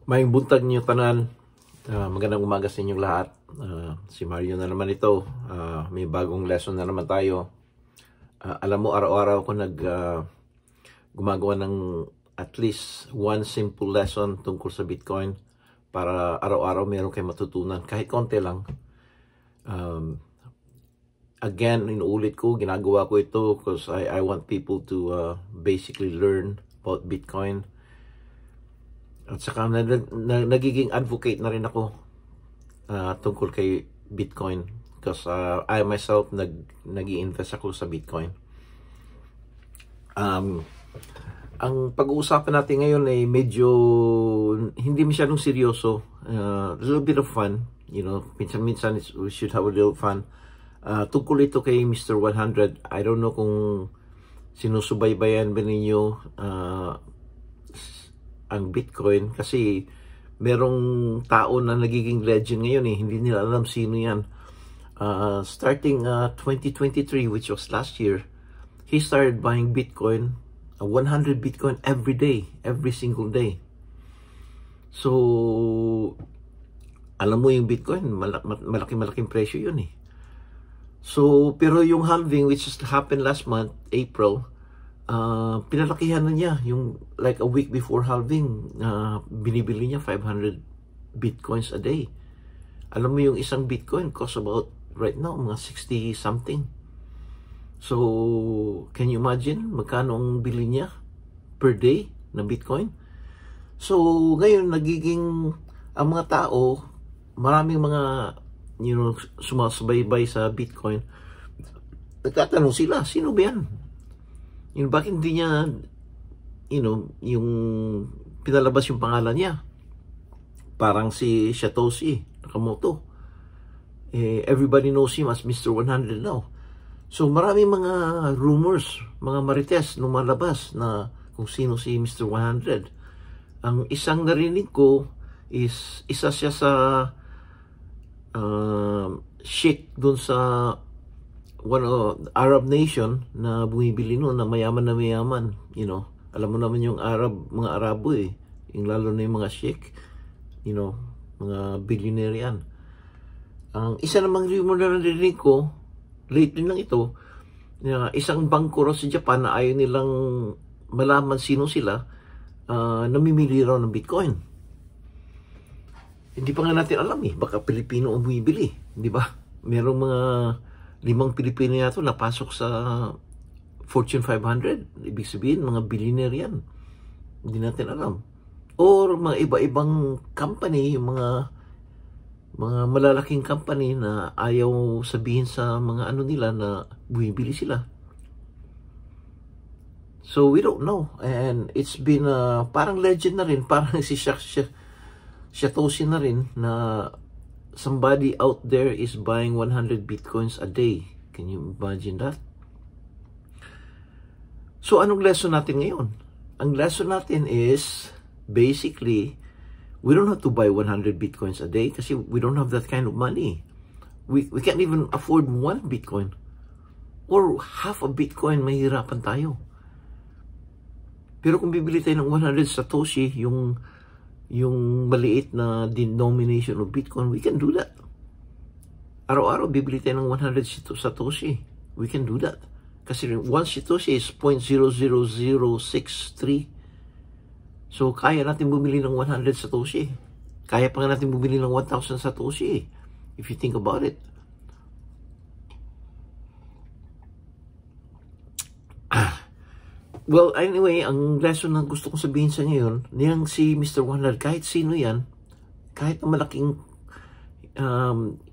May buntag niyo tanan. Magandang umaga sa inyong lahat. Si Mario na naman ito. May bagong lesson na naman tayo. Alam mo, araw-araw ko gumagawa ng at least one simple lesson tungkol sa Bitcoin para araw-araw meron kayo matutunan. Kahit konti lang. Again, inuulit ko, ginagawa ko ito because I want people to basically learn about Bitcoin. At saka nagiging advocate na rin ako tungkol kay Bitcoin because I myself nag-i-invest ako sa Bitcoin. Ang pag-uusapan natin ngayon ay medyo hindi masyadong seryoso. A little bit of fun, you know, minsan we should have a little fun. Tungkol ito kay Mr. 100. I don't know kung sinusubaybayan ba ninyo ang Bitcoin kasi merong tao na nagiging legend ngayon hindi nila alam sino yan. Starting 2023, which was last year, he started buying Bitcoin, 100 Bitcoin every day, every single day. So alam mo yung Bitcoin, malaking presyo yun So pero yung halving which just happened last month, April, pinalakihan na niya yung like a week before halving, binibili niya 500 Bitcoins a day. Alam mo yung isang Bitcoin cost about right now mga 60 something. So can you imagine magkano ang bili niya per day na Bitcoin? So ngayon nagiging ang mga tao, maraming mga sumasabay sa Bitcoin, nagtatanong sila, sino ba yan? Bakit hindi niya, yung pinalabas yung pangalan niya? Parang si Satoshi Nakamoto. Everybody knows him as Mr. 100 now. So marami mga rumors, mga marites lumalabas na kung sino si Mr. 100. Ang isang narinig ko is isa siya sa sheikh dun sa one Arab nation na bumibili noon, na mayaman, alam mo naman yung mga Arabo yung lalo na yung mga sheikh, mga billionaire yan. Ang isa namang rumor na narinig ko lately lang ito, isang bangko raw sa Japan na ayaw nilang malaman sino sila, namimili raw ng Bitcoin. Hindi pa nga natin alam baka Pilipino ang bumibili, di ba? Merong mga 5 Pilipino yato napasok sa Fortune 500. Ibig sabihin, mga billionaire yan. Hindi natin alam. Or mga iba-ibang company, yung mga malalaking company na ayaw sabihin sa mga nila na bumibili sila. So we don't know. And it's been parang legend na rin. Parang si Satoshi na rin na somebody out there is buying 100 Bitcoins a day. Can you imagine that? So, anong lesson natin ngayon? Ang lesson natin is, basically, we don't have to buy 100 Bitcoins a day kasi we don't have that kind of money. We can't even afford 1 Bitcoin. Or half a Bitcoin, mahirapan tayo. Pero kung bibili tayo ng 100 Satoshi, yung maliit na denomination of Bitcoin, we can do that. Araw-araw, bibili tayo ng 100 Satoshi. We can do that. Kasi 1 Satoshi is 0.00063. So, kaya natin bumili ng 100 Satoshi. Kaya pa nga natin bumili ng 1,000 Satoshi. If you think about it. Well, anyway, ang lesson na gusto kong sabihin sa inyo niyang si Mr. 100, kahit sino yan, kahit na malaking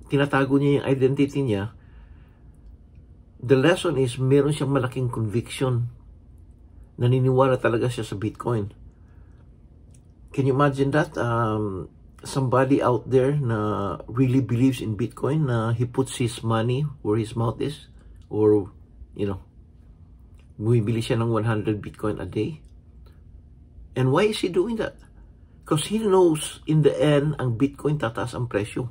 tinatago niya yung identity niya, the lesson is meron siyang malaking conviction. Naniniwala talaga siya sa Bitcoin. Can you imagine that? Somebody out there na really believes in Bitcoin, na he puts his money where his mouth is, or, bumibili siya ng 100 Bitcoin a day. And why is he doing that? Because he knows in the end, ang Bitcoin tataas ang presyo.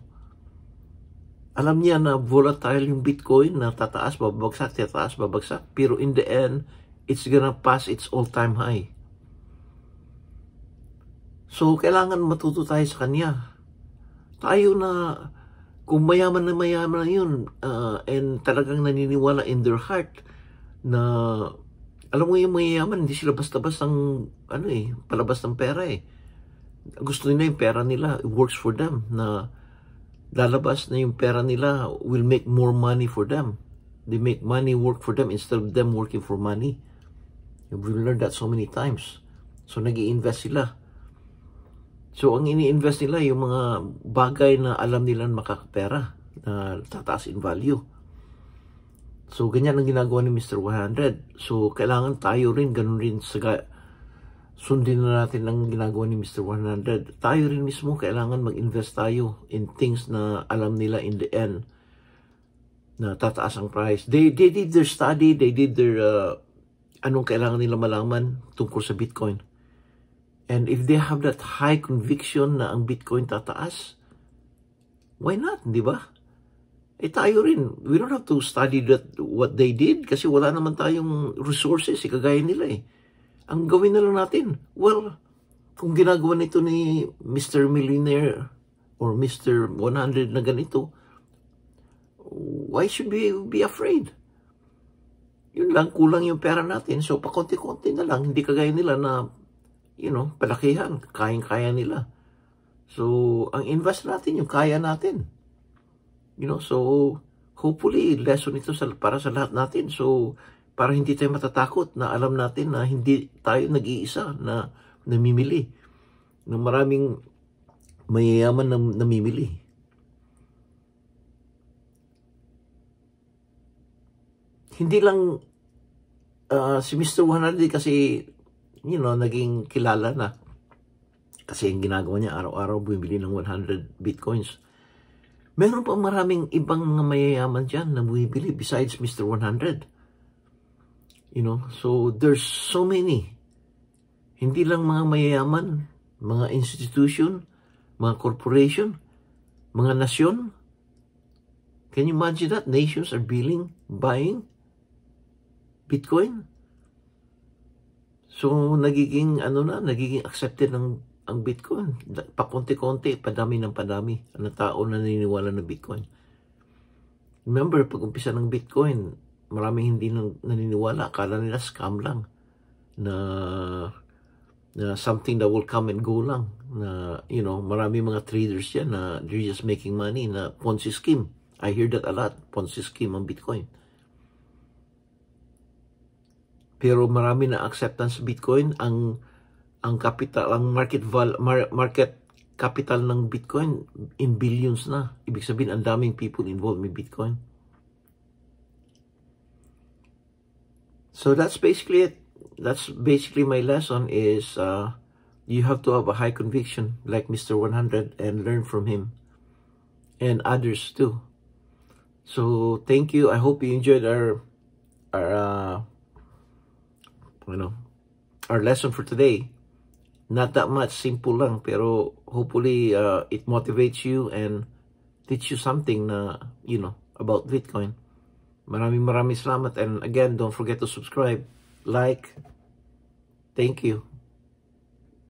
Alam niya na volatile yung Bitcoin, na tataas, babagsak, tataas, babagsak. Pero in the end, it's gonna pass its all-time high. So, kailangan matuto tayo sa kanya. Tayo na, kung mayaman na yun, and talagang naniniwala in their heart, na, alam mo yung mayayaman, hindi sila basta-basta palabas ng pera eh. Gusto nila yung pera nila, it works for them, na lalabas na yung pera nila will make more money for them. They make money work for them instead of them working for money. We've learned that so many times. So, nag-i-invest sila. So, ang ini-invest nila, yung mga bagay na alam nila makakapera, na tataas in value. So, ganyan ang ginagawa ni Mr. 100. So, kailangan tayo rin, ganun rin, sundin na natin ang ginagawa ni Mr. 100. Tayo rin mismo, kailangan mag-invest tayo in things na alam nila in the end, na tataas ang price. They did their study, they did their, anong kailangan nila malaman tungkol sa Bitcoin. And if they have that high conviction na ang Bitcoin tataas, why not, di ba? Eh tayo rin, we don't have to study what they did kasi wala naman tayong resources, kagaya nila eh. Ang gawin na lang natin, well, kung ginagawa nito ni Mr. Millionaire or Mr. 100 na ganito, why should we be afraid? Yun lang, kulang yung pera natin, so pakonti-konti na lang, hindi kagaya nila na palakihan, kayang-kaya nila. So, ang invest natin, yung kaya natin. So, hopefully, lesson ito para sa lahat natin. So, para hindi tayo matatakot na alam natin na hindi tayo nag-iisa na namimili. Na maraming mayayaman na namimili. Hindi lang si Mr. 100 kasi naging kilala na. Kasi yung ginagawa niya, araw-araw bumibili ng 100 bitcoins. Meron pa maraming ibang mga mayayaman dyan na bumibili besides Mr. 100. So there's so many. Hindi lang mga mayayaman, mga institution, mga corporation, mga nasyon. Can you imagine that? Nations are buying Bitcoin? So, nagiging accepted ang Bitcoin. Pakonti-konti, padami ng padami ang tao na naniniwala ng Bitcoin. Remember, pag umpisa ng Bitcoin, maraming hindi naniniwala. Akala nila scam lang. Na something that will come and go lang. Na, maraming mga traders yan na they're just making money na Ponzi scheme. I hear that a lot. Ponzi scheme ang Bitcoin. Pero marami na acceptance sa Bitcoin. Ang capital, ang market capital ng Bitcoin in billions na. Ibig sabihin, ang daming people involved with Bitcoin. So that's basically it. That's basically my lesson is you have to have a high conviction like Mr. 100 and learn from him and others too. So thank you. I hope you enjoyed our lesson for today. Not that much, simple lang, pero hopefully it motivates you and teach you something na, about Bitcoin. Maraming salamat, and again, don't forget to subscribe, like. Thank you.